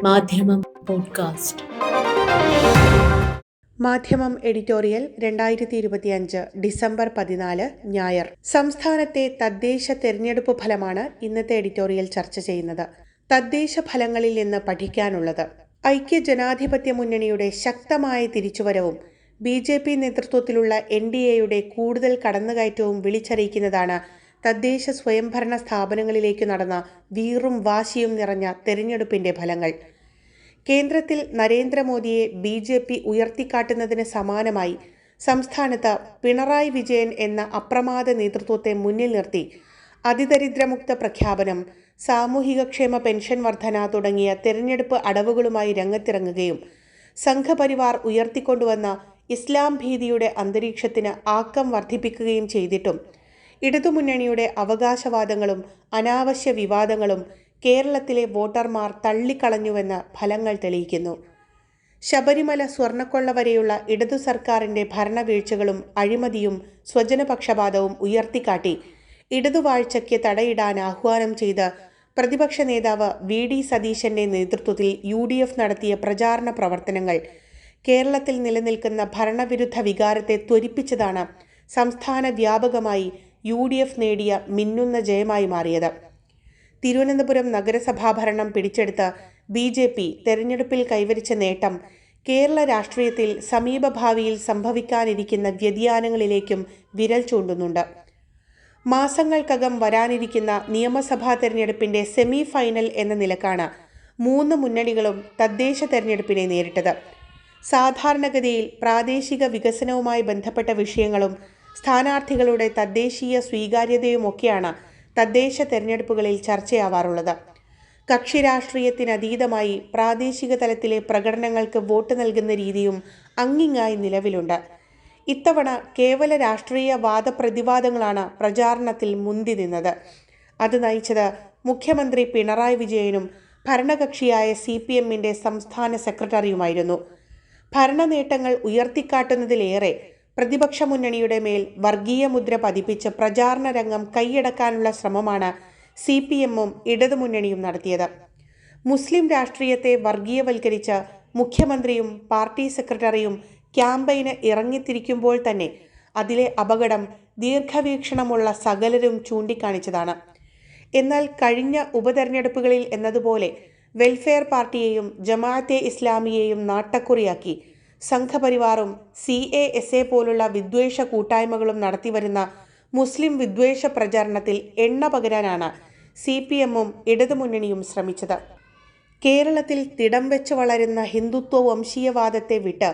മാധ്യമം പോഡ്കാസ്റ്റ്. മാധ്യമം editorial 2025 December 14 ഞായർ. സംസ്ഥാനത്തെ തദ്ദേശ തെരഞ്ഞെടുപ്പ് ഫലമാണ് ഇന്നത്തെ എഡിറ്റോറിയൽ ചർച്ച ചെയ്യുന്നത്. തദ്ദേശ ഫലങ്ങളിൽ നിന്ന് പഠിക്കാനുള്ളത്: ഐക്യ ജനാധിപത്യ മുന്നണിയുടെ ശക്തമായ തിരിച്ചുവരവും BJP നേതൃത്വത്തിലുള്ള NDAയുടെ കൂടുതൽ കടന്നുകയറ്റവും വിളിച്ചറിയിക്കുന്നതാണ് തദ്ദേശ സ്വയംഭരണ സ്ഥാപനങ്ങളിലേക്ക് നടന്ന വീറും വാശിയും നിറഞ്ഞ തെരഞ്ഞെടുപ്പിന്റെ ഫലങ്ങൾ. കേന്ദ്രത്തിൽ നരേന്ദ്രമോദിയെ BJP ഉയർത്തിക്കാട്ടുന്നതിന് സമാനമായി സംസ്ഥാനത്ത് പിണറായി വിജയൻ എന്ന അപ്രമാദ നേതൃത്വത്തെ മുന്നിൽ നിർത്തി അതിദരിദ്രമുക്ത പ്രഖ്യാപനം, സാമൂഹികക്ഷേമ പെൻഷൻ വർധന തുടങ്ങിയ തെരഞ്ഞെടുപ്പ് അടവുകളുമായി രംഗത്തിറങ്ങുകയും സംഘപരിവാർ ഉയർത്തിക്കൊണ്ടുവന്ന ഇസ്ലാം ഭീതിയുടെ അന്തരീക്ഷത്തിന് ആക്കം വർദ്ധിപ്പിക്കുകയും ചെയ്തിട്ടും ഇടതുമുന്നണിയുടെ അവകാശവാദങ്ങളും അനാവശ്യ വിവാദങ്ങളും കേരളത്തിലെ വോട്ടർമാർ തള്ളിക്കളഞ്ഞുവെന്ന് ഫലങ്ങൾ തെളിയിക്കുന്നു. ശബരിമല സ്വർണ്ണക്കൊള്ള വരെയുള്ള ഇടതു സർക്കാരിൻ്റെ ഭരണവീഴ്ചകളും അഴിമതിയും സ്വജനപക്ഷപാതവും ഉയർത്തിക്കാട്ടി ഇടതുവാഴ്ചയ്ക്ക് തടയിടാൻ ആഹ്വാനം ചെയ്ത് പ്രതിപക്ഷ നേതാവ് VD സതീശന്റെ നേതൃത്വത്തിൽ UDF നടത്തിയ പ്രചാരണ പ്രവർത്തനങ്ങൾ കേരളത്തിൽ നിലനിൽക്കുന്ന ഭരണവിരുദ്ധ വികാരത്തെ ത്വരിപ്പിച്ചതാണ് സംസ്ഥാന വ്യാപകമായി UDF നേടിയ മിന്നുന്ന ജയമായി മാറിയത്. തിരുവനന്തപുരം നഗരസഭാ ഭരണം പിടിച്ചെടുത്ത BJP തെരഞ്ഞെടുപ്പിൽ കൈവരിച്ച നേട്ടം കേരള രാഷ്ട്രീയത്തിൽ സമീപഭാവിയിൽ സംഭവിക്കാനിരിക്കുന്ന വ്യതിയാനങ്ങളിലേക്കും വിരൽ ചൂണ്ടുന്നുണ്ട്. മാസങ്ങൾക്കകം വരാനിരിക്കുന്ന നിയമസഭാ തെരഞ്ഞെടുപ്പിന്റെ സെമി ഫൈനൽ എന്ന നിലക്കാണ് മൂന്ന് മുന്നണികളും തദ്ദേശ തെരഞ്ഞെടുപ്പിനെ നേരിട്ടത്. സാധാരണഗതിയിൽ പ്രാദേശിക വികസനവുമായി ബന്ധപ്പെട്ട വിഷയങ്ങളും സ്ഥാനാർത്ഥികളുടെ തദ്ദേശീയ സ്വീകാര്യതയുമൊക്കെയാണ് തദ്ദേശ തെരഞ്ഞെടുപ്പുകളിൽ ചർച്ചയാവാറുള്ളത്. കക്ഷി രാഷ്ട്രീയത്തിനതീതമായി പ്രാദേശിക തലത്തിലെ പ്രകടനങ്ങൾക്ക് വോട്ട് നൽകുന്ന രീതിയും അങ്ങിങ്ങായി നിലവിലുണ്ട്. ഇത്തവണ കേവല രാഷ്ട്രീയ വാദപ്രതിവാദങ്ങളാണ് പ്രചാരണത്തിൽ മുന്തി നിന്നത്. അത് നയിച്ചത് മുഖ്യമന്ത്രി പിണറായി വിജയനും ഭരണകക്ഷിയായ CPMന്റെ സംസ്ഥാന സെക്രട്ടറിയുമായിരുന്നു. ഭരണനേട്ടങ്ങൾ ഉയർത്തിക്കാട്ടുന്നതിലേറെ പ്രതിപക്ഷ മുന്നണിയുടെ മേൽ വർഗീയ മുദ്ര പതിപ്പിച്ച് പ്രചാരണ രംഗം കൈയടക്കാനുള്ള ശ്രമമാണ് CPMഉം ഇടതുമുന്നണിയും നടത്തിയത്. മുസ്ലിം രാഷ്ട്രീയത്തെ വർഗീയവൽക്കരിച്ച് മുഖ്യമന്ത്രിയും പാർട്ടി സെക്രട്ടറിയും ക്യാമ്പയിന് ഇറങ്ങിത്തിരിക്കുമ്പോൾ തന്നെ അതിലെ അപകടം ദീർഘവീക്ഷണമുള്ള സകലരും ചൂണ്ടിക്കാണിച്ചതാണ്. എന്നാൽ കഴിഞ്ഞ ഉപതെരഞ്ഞെടുപ്പുകളിൽ എന്നതുപോലെ വെൽഫെയർ പാർട്ടിയെയും ജമാഅത്തെ ഇസ്ലാമിയെയും നാട്ടക്കുറിയാക്കി സംഘപരിവാറും CASA പോലുള്ള വിദ്വേഷ കൂട്ടായ്മകളും നടത്തിവരുന്ന മുസ്ലിം വിദ്വേഷ പ്രചാരണത്തിൽ എണ്ണ പകരാനാണ് CPMഉം ഇടതുമുന്നണിയും ശ്രമിച്ചത്. കേരളത്തിൽ തിടം വെച്ച് വളരുന്ന ഹിന്ദുത്വ വംശീയവാദത്തെ വിട്ട്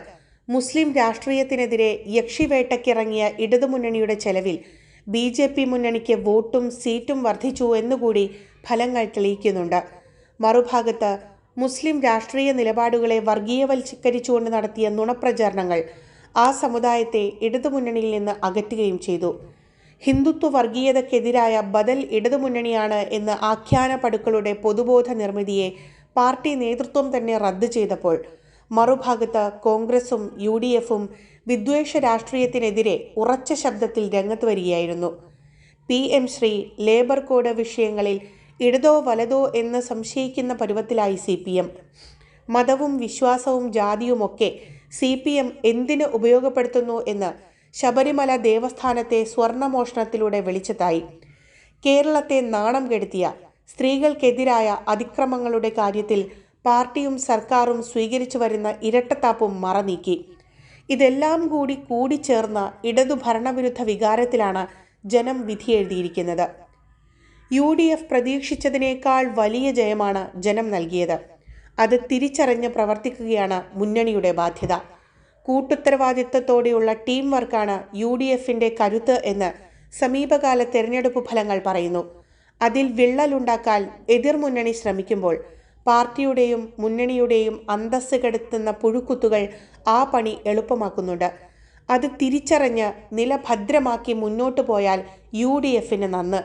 മുസ്ലിം രാഷ്ട്രീയത്തിനെതിരെ യക്ഷിവേട്ടയ്ക്കിറങ്ങിയ ഇടതുമുന്നണിയുടെ ചെലവിൽ BJP മുന്നണിക്ക് വോട്ടും സീറ്റും വർദ്ധിച്ചു എന്നുകൂടി ഫലങ്ങൾ തെളിയിക്കുന്നുണ്ട്. മറുഭാഗത്ത് മുസ്ലിം രാഷ്ട്രീയ നിലപാടുകളെ വർഗീയവൽക്കരിച്ചുകൊണ്ട് നടത്തിയ നുണപ്രചാരണങ്ങൾ ആ സമുദായത്തെ ഇടതുമുന്നണിയിൽ നിന്ന് അകറ്റുകയും ചെയ്തു. ഹിന്ദുത്വ വർഗീയതയ്ക്കെതിരായ ബദൽ ഇടതുമുന്നണിയാണ് എന്ന ആഖ്യാന പടുക്കളുടെ പൊതുബോധ നിർമ്മിതിയെ പാർട്ടി നേതൃത്വം തന്നെ റദ്ദ് ചെയ്തപ്പോൾ മറുഭാഗത്ത് കോൺഗ്രസും UDFഉം വിദ്വേഷ രാഷ്ട്രീയത്തിനെതിരെ ഉറച്ച ശബ്ദത്തിൽ രംഗത്ത് വരികയായിരുന്നു. PM ശ്രീ ലേബർ കോഡ് വിഷയങ്ങളിൽ ഇടതോ വലതോ എന്ന് സംശയിക്കുന്ന പരുവത്തിലായി CPM. മതവും വിശ്വാസവും ജാതിയുമൊക്കെ CPM എന്തിന് ഉപയോഗപ്പെടുത്തുന്നു എന്ന് ശബരിമല ദേവസ്ഥാനത്തെ സ്വർണമോഷണത്തിലൂടെ വെളിച്ചത്തായി. കേരളത്തെ നാണം കെടുത്തിയ സ്ത്രീകൾക്കെതിരായ അതിക്രമങ്ങളുടെ കാര്യത്തിൽ പാർട്ടിയും സർക്കാരും സ്വീകരിച്ചു വരുന്ന ഇരട്ടത്താപ്പും മറനീക്കി. ഇതെല്ലാം കൂടിച്ചേർന്ന ഇടതു ഭരണവിരുദ്ധ വികാരത്തിലാണ് ജനം വിധിയെഴുതിയിരിക്കുന്നത്. UDF പ്രതീക്ഷിച്ചതിനേക്കാൾ വലിയ ജയമാണ് ജനം നൽകിയത്. അത് തിരിച്ചറിഞ്ഞ് പ്രവർത്തിക്കുകയാണ് മുന്നണിയുടെ ബാധ്യത. കൂട്ടുത്തരവാദിത്തത്തോടെയുള്ള ടീം വർക്കാണ് UDFന്റെ കരുത്ത് എന്ന് സമീപകാല തെരഞ്ഞെടുപ്പ് ഫലങ്ങൾ പറയുന്നു. അതിൽ വിള്ളലുണ്ടാക്കാൻ എതിർമുന്നണി ശ്രമിക്കുമ്പോൾ പാർട്ടിയുടെയും മുന്നണിയുടെയും അന്തസ്സ് കെടുത്തുന്ന പുഴുക്കുത്തുകൾ ആ പണി എളുപ്പമാക്കുന്നുണ്ട്. അത് തിരിച്ചറിഞ്ഞ് നില ഭദ്രമാക്കി മുന്നോട്ടു പോയാൽ UDFന് നന്ന്.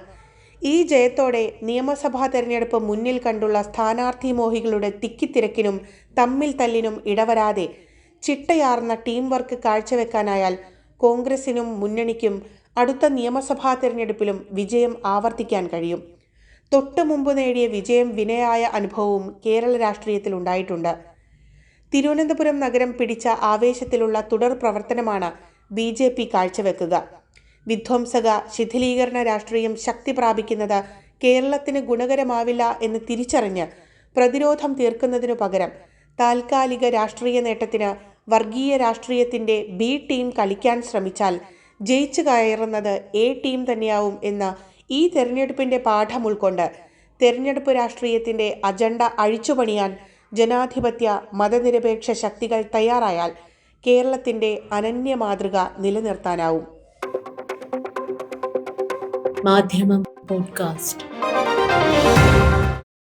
ഈ ജയത്തോടെ നിയമസഭാ തെരഞ്ഞെടുപ്പ് മുന്നിൽ കണ്ടുള്ള സ്ഥാനാർത്ഥി മോഹികളുടെ തിക്കിത്തിരക്കിനും തമ്മിൽ തല്ലിനും ഇടവരാതെ ചിട്ടയാർന്ന ടീം വർക്ക് കാഴ്ചവെക്കാനായാൽ കോൺഗ്രസിനും മുന്നണിക്കും അടുത്ത നിയമസഭാ തെരഞ്ഞെടുപ്പിലും വിജയം ആവർത്തിക്കാൻ കഴിയും. തൊട്ടു മുമ്പ് നേടിയ വിജയം വിനയായ അനുഭവവും കേരള രാഷ്ട്രീയത്തിൽ ഉണ്ടായിട്ടുണ്ട്. തിരുവനന്തപുരം നഗരം പിടിച്ച ആവേശത്തിലുള്ള തുടർ പ്രവർത്തനമാണ് BJP കാഴ്ചവെക്കുക. വിധ്വംസക ശിഥിലീകരണ രാഷ്ട്രീയം ശക്തി പ്രാപിക്കുന്നത് കേരളത്തിന് ഗുണകരമാവില്ല എന്ന് തിരിച്ചറിഞ്ഞ് പ്രതിരോധം തീർക്കുന്നതിനു പകരം താൽക്കാലിക രാഷ്ട്രീയ നേട്ടത്തിന് വർഗീയ രാഷ്ട്രീയത്തിൻ്റെ B ടീം കളിക്കാൻ ശ്രമിച്ചാൽ ജയിച്ചു കയറുന്നത് A ടീം തന്നെയാവും എന്ന ഈ തെരഞ്ഞെടുപ്പിൻ്റെ പാഠം ഉൾക്കൊണ്ട് തെരഞ്ഞെടുപ്പ് രാഷ്ട്രീയത്തിൻ്റെ അജണ്ട അഴിച്ചുപണിയാൻ ജനാധിപത്യ മതനിരപേക്ഷ ശക്തികൾ തയ്യാറായാൽ കേരളത്തിൻ്റെ അനന്യ മാതൃക നിലനിർത്താനാവും. മാധ്യമം പോഡ്കാസ്റ്റ്.